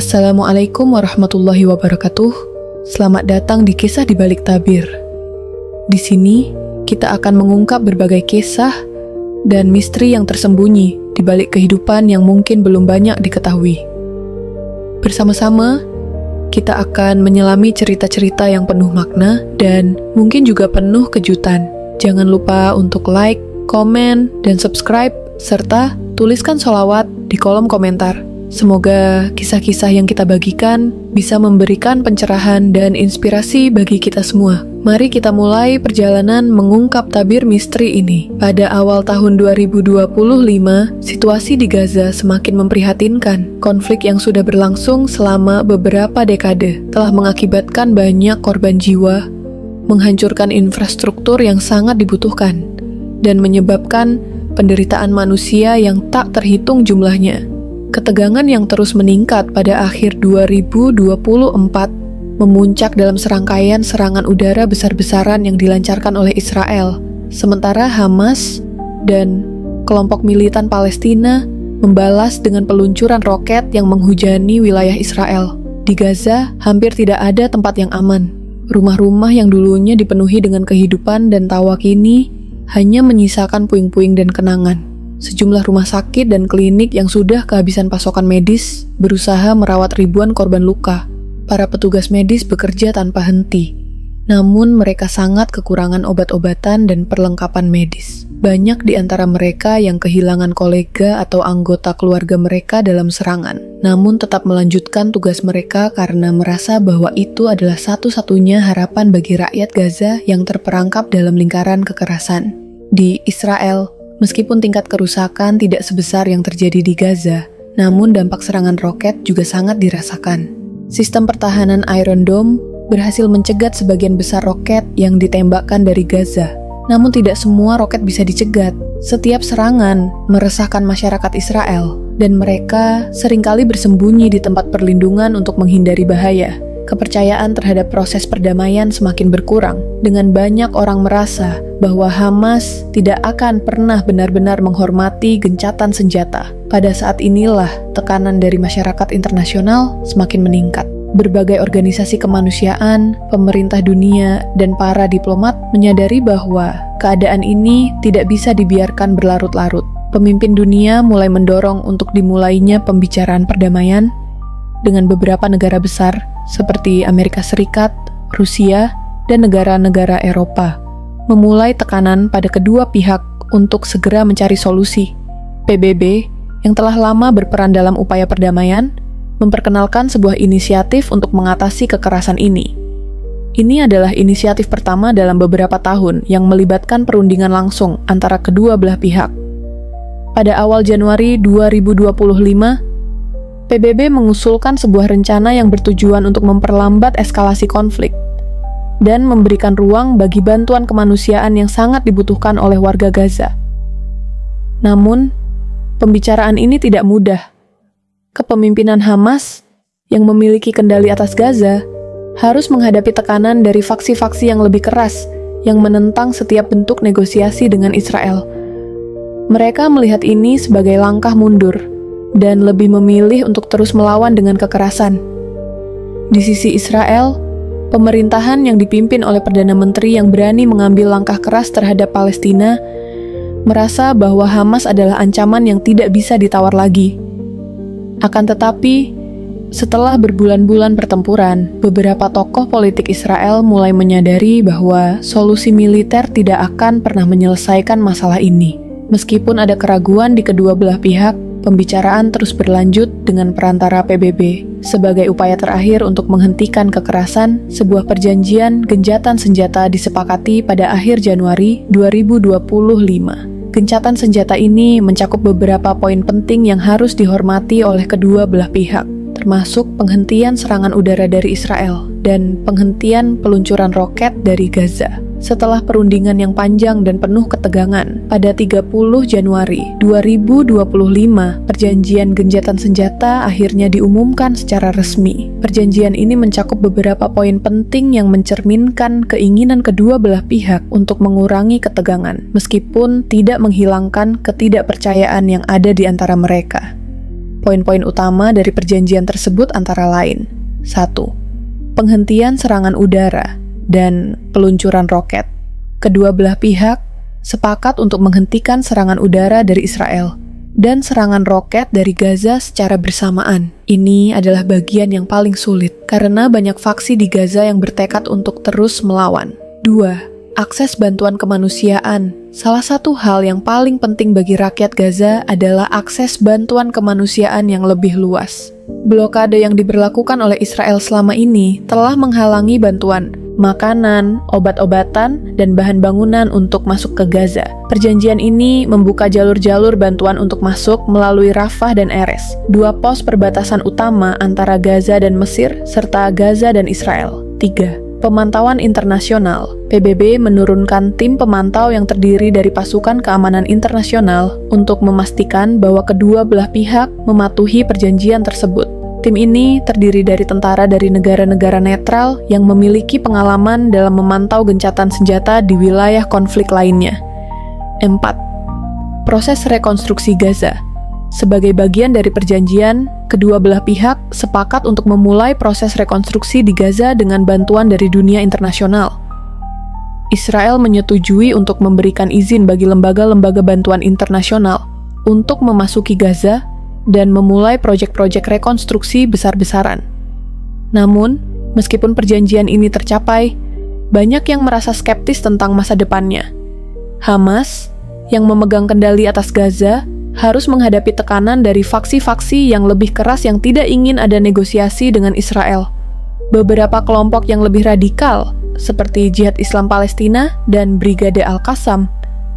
Assalamualaikum warahmatullahi wabarakatuh. Selamat datang di Kisah di Balik Tabir. Di sini, kita akan mengungkap berbagai kisah dan misteri yang tersembunyi di balik kehidupan yang mungkin belum banyak diketahui. Bersama-sama, kita akan menyelami cerita-cerita yang penuh makna dan mungkin juga penuh kejutan. Jangan lupa untuk like, komen, dan subscribe, serta tuliskan sholawat di kolom komentar. Semoga kisah-kisah yang kita bagikan bisa memberikan pencerahan dan inspirasi bagi kita semua. Mari kita mulai perjalanan mengungkap tabir misteri ini. Pada awal tahun 2025, situasi di Gaza semakin memprihatinkan. Konflik yang sudah berlangsung selama beberapa dekade telah mengakibatkan banyak korban jiwa, menghancurkan infrastruktur yang sangat dibutuhkan, dan menyebabkan penderitaan manusia yang tak terhitung jumlahnya. Ketegangan yang terus meningkat pada akhir 2024 memuncak dalam serangkaian serangan udara besar-besaran yang dilancarkan oleh Israel. Sementara Hamas dan kelompok militan Palestina membalas dengan peluncuran roket yang menghujani wilayah Israel. Di Gaza, hampir tidak ada tempat yang aman. Rumah-rumah yang dulunya dipenuhi dengan kehidupan dan tawa kini hanya menyisakan puing-puing dan kenangan. Sejumlah rumah sakit dan klinik yang sudah kehabisan pasokan medis berusaha merawat ribuan korban luka. Para petugas medis bekerja tanpa henti, namun mereka sangat kekurangan obat-obatan dan perlengkapan medis. Banyak di antara mereka yang kehilangan kolega atau anggota keluarga mereka dalam serangan, namun tetap melanjutkan tugas mereka karena merasa bahwa itu adalah satu-satunya harapan bagi rakyat Gaza yang terperangkap dalam lingkaran kekerasan. Di Israel, meskipun tingkat kerusakan tidak sebesar yang terjadi di Gaza, namun dampak serangan roket juga sangat dirasakan. Sistem pertahanan Iron Dome berhasil mencegat sebagian besar roket yang ditembakkan dari Gaza. Namun tidak semua roket bisa dicegat. Setiap serangan meresahkan masyarakat Israel, dan mereka seringkali bersembunyi di tempat perlindungan untuk menghindari bahaya. Kepercayaan terhadap proses perdamaian semakin berkurang, dengan banyak orang merasa bahwa Hamas tidak akan pernah benar-benar menghormati gencatan senjata. Pada saat inilah tekanan dari masyarakat internasional semakin meningkat. Berbagai organisasi kemanusiaan, pemerintah dunia, dan para diplomat menyadari bahwa keadaan ini tidak bisa dibiarkan berlarut-larut. Pemimpin dunia mulai mendorong untuk dimulainya pembicaraan perdamaian dengan beberapa negara besar seperti Amerika Serikat, Rusia, dan negara-negara Eropa, memulai tekanan pada kedua pihak untuk segera mencari solusi. PBB, yang telah lama berperan dalam upaya perdamaian, memperkenalkan sebuah inisiatif untuk mengatasi kekerasan ini. Ini adalah inisiatif pertama dalam beberapa tahun yang melibatkan perundingan langsung antara kedua belah pihak. Pada awal Januari 2025, PBB mengusulkan sebuah rencana yang bertujuan untuk memperlambat eskalasi konflik dan memberikan ruang bagi bantuan kemanusiaan yang sangat dibutuhkan oleh warga Gaza. Namun, pembicaraan ini tidak mudah. Kepemimpinan Hamas yang memiliki kendali atas Gaza harus menghadapi tekanan dari faksi-faksi yang lebih keras yang menentang setiap bentuk negosiasi dengan Israel. Mereka melihat ini sebagai langkah mundur dan lebih memilih untuk terus melawan dengan kekerasan. Di sisi Israel, pemerintahan yang dipimpin oleh Perdana Menteri yang berani mengambil langkah keras terhadap Palestina merasa bahwa Hamas adalah ancaman yang tidak bisa ditawar lagi. Akan tetapi, setelah berbulan-bulan pertempuran, beberapa tokoh politik Israel mulai menyadari bahwa solusi militer tidak akan pernah menyelesaikan masalah ini. Meskipun ada keraguan di kedua belah pihak, pembicaraan terus berlanjut dengan perantara PBB. Sebagai upaya terakhir untuk menghentikan kekerasan, sebuah perjanjian gencatan senjata disepakati pada akhir Januari 2025. Gencatan senjata ini mencakup beberapa poin penting yang harus dihormati oleh kedua belah pihak, termasuk penghentian serangan udara dari Israel dan penghentian peluncuran roket dari Gaza. Setelah perundingan yang panjang dan penuh ketegangan, pada 30 Januari 2025, perjanjian gencatan senjata akhirnya diumumkan secara resmi. Perjanjian ini mencakup beberapa poin penting yang mencerminkan keinginan kedua belah pihak untuk mengurangi ketegangan, meskipun tidak menghilangkan ketidakpercayaan yang ada di antara mereka. Poin-poin utama dari perjanjian tersebut antara lain: 1. Penghentian serangan udara dan peluncuran roket. Kedua belah pihak sepakat untuk menghentikan serangan udara dari Israel dan serangan roket dari Gaza secara bersamaan. Ini adalah bagian yang paling sulit karena banyak faksi di Gaza yang bertekad untuk terus melawan. 2. Akses bantuan kemanusiaan. Salah satu hal yang paling penting bagi rakyat Gaza adalah akses bantuan kemanusiaan yang lebih luas. Blokade yang diberlakukan oleh Israel selama ini telah menghalangi bantuan makanan, obat-obatan, dan bahan bangunan untuk masuk ke Gaza. Perjanjian ini membuka jalur-jalur bantuan untuk masuk melalui Rafah dan Erez, dua pos perbatasan utama antara Gaza dan Mesir, serta Gaza dan Israel. 3. Pemantauan internasional. PBB menurunkan tim pemantau yang terdiri dari pasukan keamanan internasional untuk memastikan bahwa kedua belah pihak mematuhi perjanjian tersebut. Tim ini terdiri dari tentara dari negara-negara netral yang memiliki pengalaman dalam memantau gencatan senjata di wilayah konflik lainnya. 4. Proses rekonstruksi Gaza. Sebagai bagian dari perjanjian, kedua belah pihak sepakat untuk memulai proses rekonstruksi di Gaza dengan bantuan dari dunia internasional. Israel menyetujui untuk memberikan izin bagi lembaga-lembaga bantuan internasional untuk memasuki Gaza dan memulai proyek-proyek rekonstruksi besar-besaran. Namun, meskipun perjanjian ini tercapai, banyak yang merasa skeptis tentang masa depannya. Hamas, yang memegang kendali atas Gaza, harus menghadapi tekanan dari faksi-faksi yang lebih keras yang tidak ingin ada negosiasi dengan Israel. Beberapa kelompok yang lebih radikal, seperti Jihad Islam Palestina dan Brigade Al-Qassam,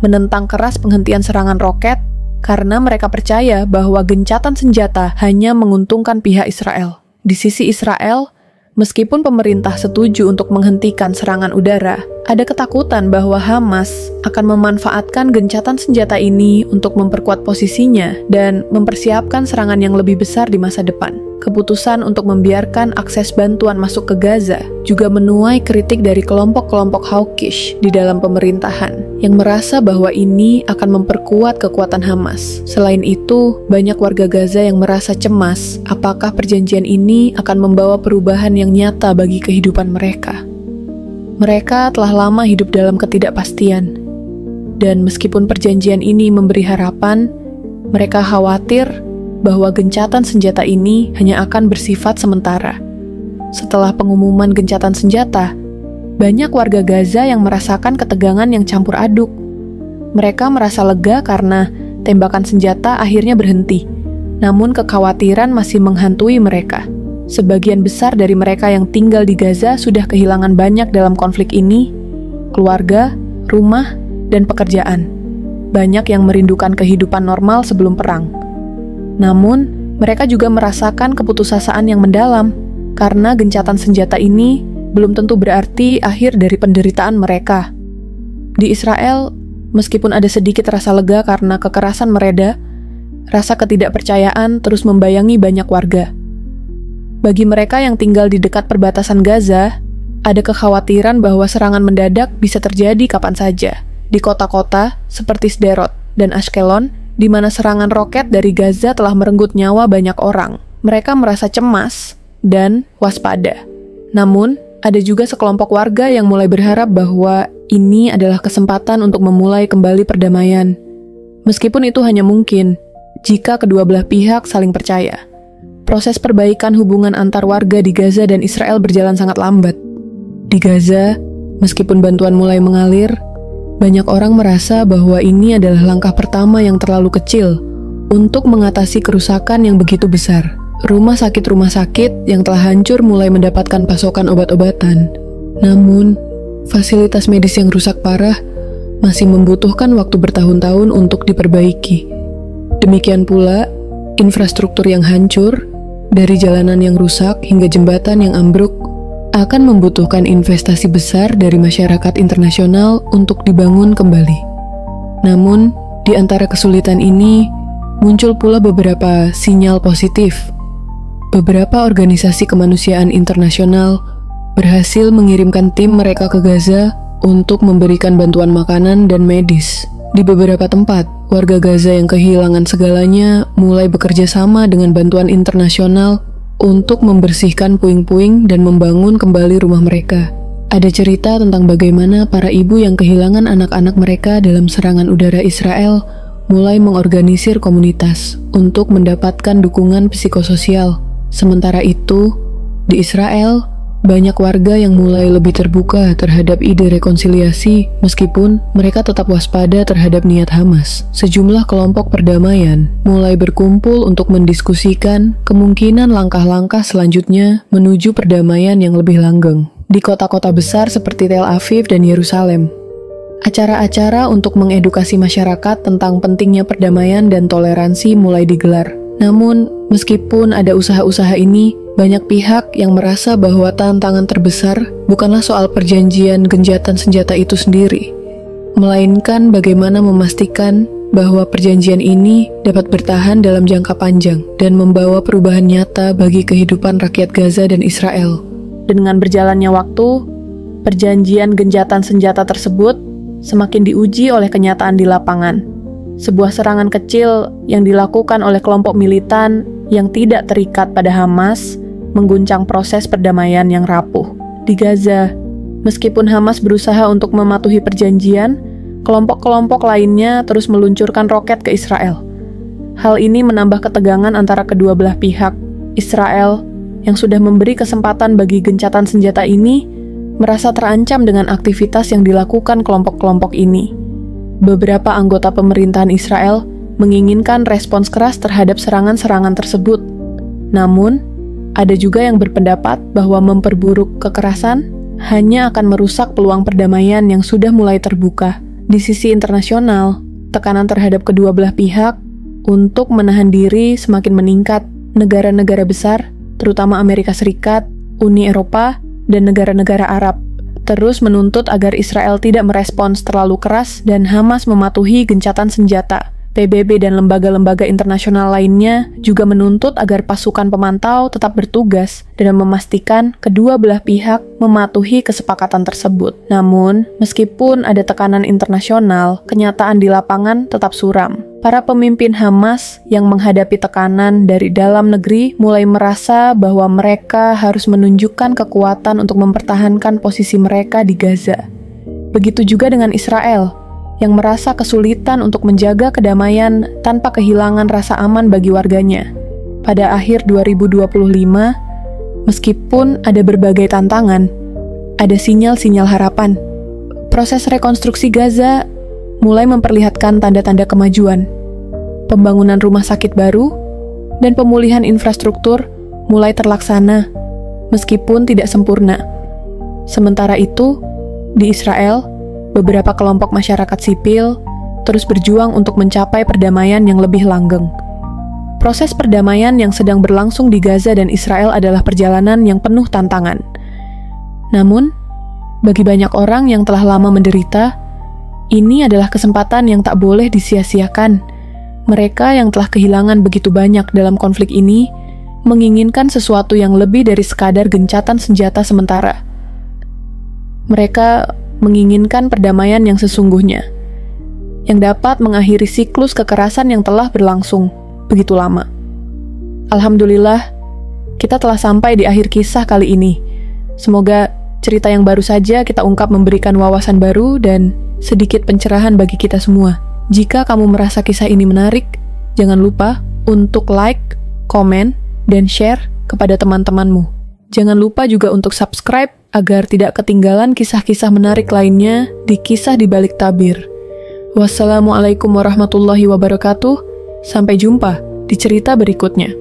menentang keras penghentian serangan roket karena mereka percaya bahwa gencatan senjata hanya menguntungkan pihak Israel. Di sisi Israel, meskipun pemerintah setuju untuk menghentikan serangan udara, ada ketakutan bahwa Hamas akan memanfaatkan gencatan senjata ini untuk memperkuat posisinya dan mempersiapkan serangan yang lebih besar di masa depan. Keputusan untuk membiarkan akses bantuan masuk ke Gaza juga menuai kritik dari kelompok-kelompok hawkish di dalam pemerintahan yang merasa bahwa ini akan memperkuat kekuatan Hamas. Selain itu, banyak warga Gaza yang merasa cemas apakah perjanjian ini akan membawa perubahan yang nyata bagi kehidupan mereka. Mereka telah lama hidup dalam ketidakpastian, dan meskipun perjanjian ini memberi harapan, mereka khawatir bahwa gencatan senjata ini hanya akan bersifat sementara. Setelah pengumuman gencatan senjata, banyak warga Gaza yang merasakan ketegangan yang campur aduk. Mereka merasa lega karena tembakan senjata akhirnya berhenti, namun kekhawatiran masih menghantui mereka. Sebagian besar dari mereka yang tinggal di Gaza sudah kehilangan banyak dalam konflik ini: keluarga, rumah, dan pekerjaan. Banyak yang merindukan kehidupan normal sebelum perang. Namun, mereka juga merasakan keputusasaan yang mendalam, karena gencatan senjata ini belum tentu berarti akhir dari penderitaan mereka. Di Israel, meskipun ada sedikit rasa lega karena kekerasan mereda, rasa ketidakpercayaan terus membayangi banyak warga. Bagi mereka yang tinggal di dekat perbatasan Gaza, ada kekhawatiran bahwa serangan mendadak bisa terjadi kapan saja. Di kota-kota seperti Sderot dan Ashkelon, di mana serangan roket dari Gaza telah merenggut nyawa banyak orang, mereka merasa cemas dan waspada. Namun, ada juga sekelompok warga yang mulai berharap bahwa ini adalah kesempatan untuk memulai kembali perdamaian. Meskipun itu hanya mungkin jika kedua belah pihak saling percaya. Proses perbaikan hubungan antar warga di Gaza dan Israel berjalan sangat lambat. Di Gaza, meskipun bantuan mulai mengalir, banyak orang merasa bahwa ini adalah langkah pertama yang terlalu kecil untuk mengatasi kerusakan yang begitu besar. Rumah sakit yang telah hancur mulai mendapatkan pasokan obat-obatan. Namun, fasilitas medis yang rusak parah masih membutuhkan waktu bertahun-tahun untuk diperbaiki. Demikian pula, infrastruktur yang hancur, dari jalanan yang rusak hingga jembatan yang ambruk, akan membutuhkan investasi besar dari masyarakat internasional untuk dibangun kembali. Namun, di antara kesulitan ini, muncul pula beberapa sinyal positif. Beberapa organisasi kemanusiaan internasional berhasil mengirimkan tim mereka ke Gaza untuk memberikan bantuan makanan dan medis. Di beberapa tempat, warga Gaza yang kehilangan segalanya mulai bekerja sama dengan bantuan internasional untuk membersihkan puing-puing dan membangun kembali rumah mereka. Ada cerita tentang bagaimana para ibu yang kehilangan anak-anak mereka dalam serangan udara Israel mulai mengorganisir komunitas untuk mendapatkan dukungan psikososial. Sementara itu, di Israel, banyak warga yang mulai lebih terbuka terhadap ide rekonsiliasi meskipun mereka tetap waspada terhadap niat Hamas. Sejumlah kelompok perdamaian mulai berkumpul untuk mendiskusikan kemungkinan langkah-langkah selanjutnya menuju perdamaian yang lebih langgeng di kota-kota besar seperti Tel Aviv dan Yerusalem. Acara-acara untuk mengedukasi masyarakat tentang pentingnya perdamaian dan toleransi mulai digelar. Namun, meskipun ada usaha-usaha ini, banyak pihak yang merasa bahwa tantangan terbesar bukanlah soal perjanjian gencatan senjata itu sendiri, melainkan bagaimana memastikan bahwa perjanjian ini dapat bertahan dalam jangka panjang dan membawa perubahan nyata bagi kehidupan rakyat Gaza dan Israel. Dengan berjalannya waktu, perjanjian gencatan senjata tersebut semakin diuji oleh kenyataan di lapangan. Sebuah serangan kecil yang dilakukan oleh kelompok militan yang tidak terikat pada Hamas mengguncang proses perdamaian yang rapuh. Di Gaza, meskipun Hamas berusaha untuk mematuhi perjanjian, kelompok-kelompok lainnya terus meluncurkan roket ke Israel. Hal ini menambah ketegangan antara kedua belah pihak. Israel, yang sudah memberi kesempatan bagi gencatan senjata ini, merasa terancam dengan aktivitas yang dilakukan kelompok-kelompok ini. Beberapa anggota pemerintahan Israel menginginkan respons keras terhadap serangan-serangan tersebut. Namun, ada juga yang berpendapat bahwa memperburuk kekerasan hanya akan merusak peluang perdamaian yang sudah mulai terbuka. Di sisi internasional, tekanan terhadap kedua belah pihak untuk menahan diri semakin meningkat. Negara-negara besar, terutama Amerika Serikat, Uni Eropa, dan negara-negara Arab, terus menuntut agar Israel tidak merespons terlalu keras dan Hamas mematuhi gencatan senjata. PBB dan lembaga-lembaga internasional lainnya juga menuntut agar pasukan pemantau tetap bertugas dan memastikan kedua belah pihak mematuhi kesepakatan tersebut. Namun, meskipun ada tekanan internasional, kenyataan di lapangan tetap suram. Para pemimpin Hamas yang menghadapi tekanan dari dalam negeri mulai merasa bahwa mereka harus menunjukkan kekuatan untuk mempertahankan posisi mereka di Gaza. Begitu juga dengan Israel, yang merasa kesulitan untuk menjaga kedamaian tanpa kehilangan rasa aman bagi warganya. Pada akhir 2025, meskipun ada berbagai tantangan, ada sinyal-sinyal harapan. Proses rekonstruksi Gaza mulai memperlihatkan tanda-tanda kemajuan. Pembangunan rumah sakit baru dan pemulihan infrastruktur mulai terlaksana, meskipun tidak sempurna. Sementara itu, di Israel, beberapa kelompok masyarakat sipil terus berjuang untuk mencapai perdamaian yang lebih langgeng. Proses perdamaian yang sedang berlangsung di Gaza dan Israel adalah perjalanan yang penuh tantangan. Namun, bagi banyak orang yang telah lama menderita, ini adalah kesempatan yang tak boleh disia-siakan. Mereka yang telah kehilangan begitu banyak dalam konflik ini menginginkan sesuatu yang lebih dari sekadar gencatan senjata sementara. Mereka menginginkan perdamaian yang sesungguhnya, yang dapat mengakhiri siklus kekerasan yang telah berlangsung begitu lama. Alhamdulillah, kita telah sampai di akhir kisah kali ini. Semoga cerita yang baru saja kita ungkap memberikan wawasan baru dan sedikit pencerahan bagi kita semua. Jika kamu merasa kisah ini menarik, jangan lupa untuk like, komen, dan share kepada teman-temanmu. Jangan lupa juga untuk subscribe agar tidak ketinggalan kisah-kisah menarik lainnya di Kisah di Balik Tabir. Wassalamualaikum warahmatullahi wabarakatuh. Sampai jumpa di cerita berikutnya.